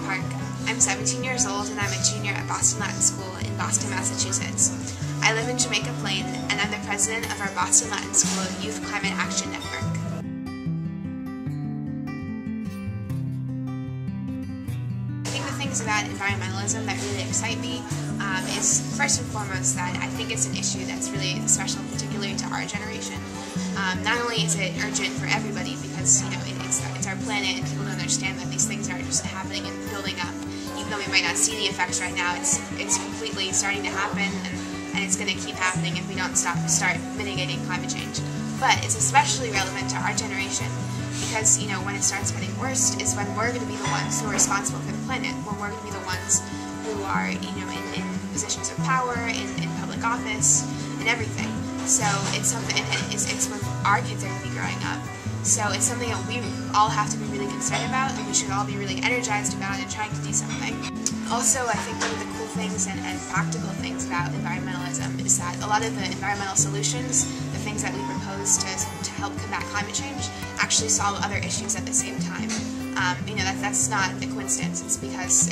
Park. I'm 17 years old and I'm a junior at Boston Latin School in Boston, Massachusetts. I live in Jamaica Plain and I'm the president of our Boston Latin School Youth Climate Action Network. I think the things about environmentalism that really excite me is first and foremost that I think it's an issue that's really special, particularly to our generation. Not only is it urgent for everybody because it's our planet and people don't understand that these things are just happening and building up. Even though we might not see the effects right now, it's completely starting to happen and it's going to keep happening if we don't start mitigating climate change. But it's especially relevant to our generation because when it starts getting worse is when we're going to be the ones who are responsible for the planet, when we're going to be the ones who are in positions of power, in public office, and everything. So it's something, and it's when our kids are going to be growing up. So it's something that we all have to be really concerned about, and we should all be really energized about and trying to do something. Also, I think one of the cool things and practical things about environmentalism is that a lot of the environmental solutions, the things that we propose to help combat climate change, actually solve other issues at the same time. That's not a coincidence. It's because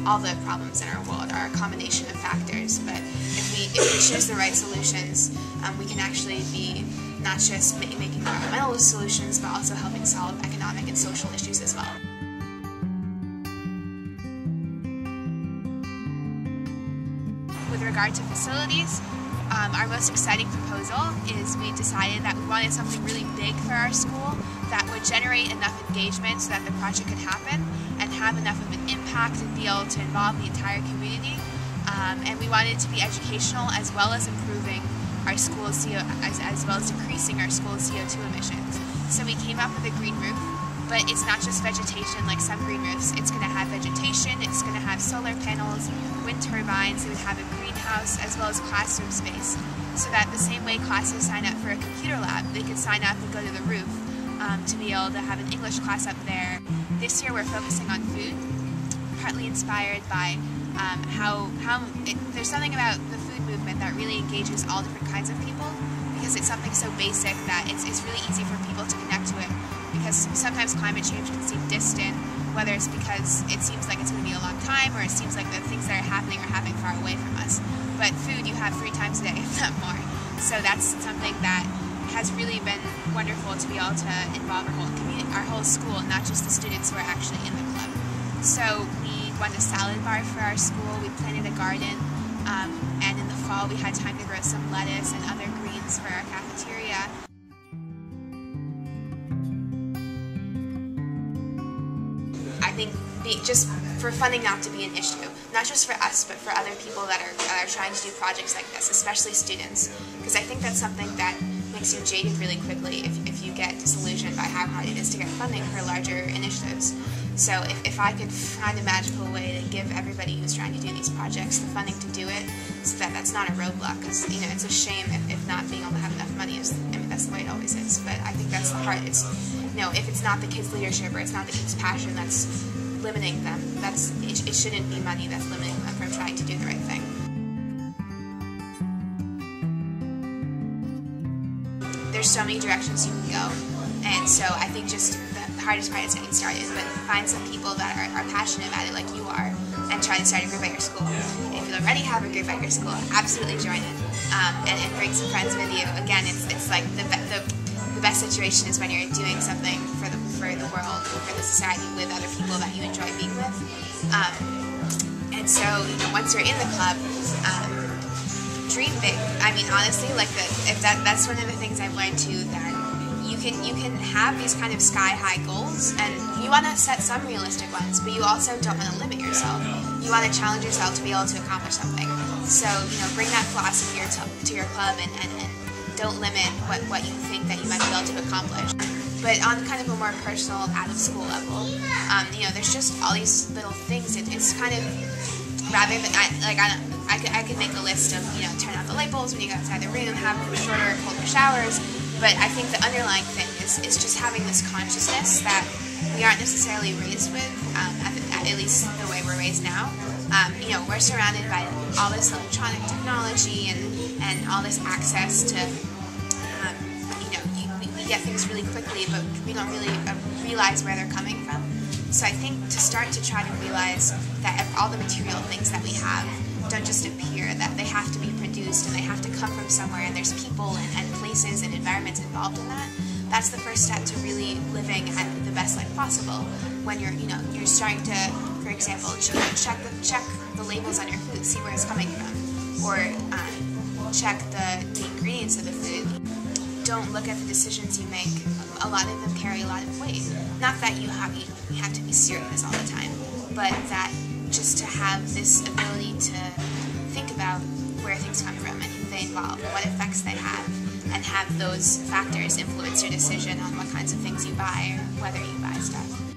all the problems in our world are a combination of factors. But if we choose the right solutions, we can actually be not just making environmental solutions, but also helping solve economic and social issues as well. With regard to facilities, our most exciting proposal is we decided that we wanted something really big for our school that would generate enough engagement so that the project could happen and have enough of an impact and be able to involve the entire community. And we wanted it to be educational as well as improving our school's as well as decreasing our school's CO2 emissions. So we came up with a green roof, but it's not just vegetation like some green roofs. It's going to have vegetation, it's going to have solar panels, wind turbines, it would have a greenhouse as well as classroom space. So that the same way classes sign up for a computer lab, they could sign up and go to the roof to be able to have an English class up there. This year we're focusing on food, partly inspired by there's something about the food movement that really engages all different kinds of people because it's something so basic that it's really easy for people to connect to it because sometimes climate change can seem distant, whether it's because it seems like it's going to be a long time or it seems like the things that are happening far away from us. But food you have 3 times a day, if not more. So that's something that has really been wonderful to be able to involve our whole community, our whole school, not just the students who are actually in the club. So we won a salad bar for our school, we planted a garden, and in the fall we had time to grow some lettuce and other greens for our cafeteria. I think just for funding not to be an issue, not just for us, but for other people that are trying to do projects like this, especially students, because I think that's something that makes you jaded really quickly if you get disillusioned by how hard it is to get funding for larger initiatives. So if I could find a magical way to give everybody who's trying to do these projects the funding to do it, so that that's not a roadblock, because it's a shame if not being able to have enough money that's the way it always is. But I think that's the heart. It's if it's not the kids' leadership or it's not the kids' passion that's limiting them, it shouldn't be money that's limiting them from trying to do the right thing. There's so many directions you can go, and so I think just the hardest part is getting started, but find some people that are passionate about it like you are and try to start a group at your school. If you already have a group at your school, absolutely join it and bring some friends with you. Again, it's like the best situation is when you're doing something for the world, for the society with other people that you enjoy being with. And so once you're in the club, dream big. I mean, honestly, that's one of the things I've learned too, that you can have these kind of sky-high goals, and you want to set some realistic ones, but you also don't want to limit yourself. You want to challenge yourself to be able to accomplish something. So, bring that philosophy to your club and don't limit what you think that you might be able to accomplish. But on kind of a more personal, out-of-school level, there's just all these little things. It's kind of, rather than, I could make a list of, turn out the light bulbs when you go outside the room, have shorter, colder showers, but I think the underlying thing is just having this consciousness that we aren't necessarily raised with, at least the way we're raised now. We're surrounded by all this electronic technology and all this access to, we get things really quickly, but we don't really realize where they're coming from. So I think to start to try to realize that all the material things that we have don't just appear, that they have to be produced and they have to come from somewhere, and there's people and places and environments involved in that. That's the first step to really living at the best life possible. When you're starting to, for example, check the labels on your food, see where it's coming from, or check the ingredients of the food. Don't look at the decisions you make. A lot of them carry a lot of weight. Not that you have to be serious all the time, but that just to have this ability to think about where things come from and who they involve, what effects they have, and have those factors influence your decision on what kinds of things you buy or whether you buy stuff.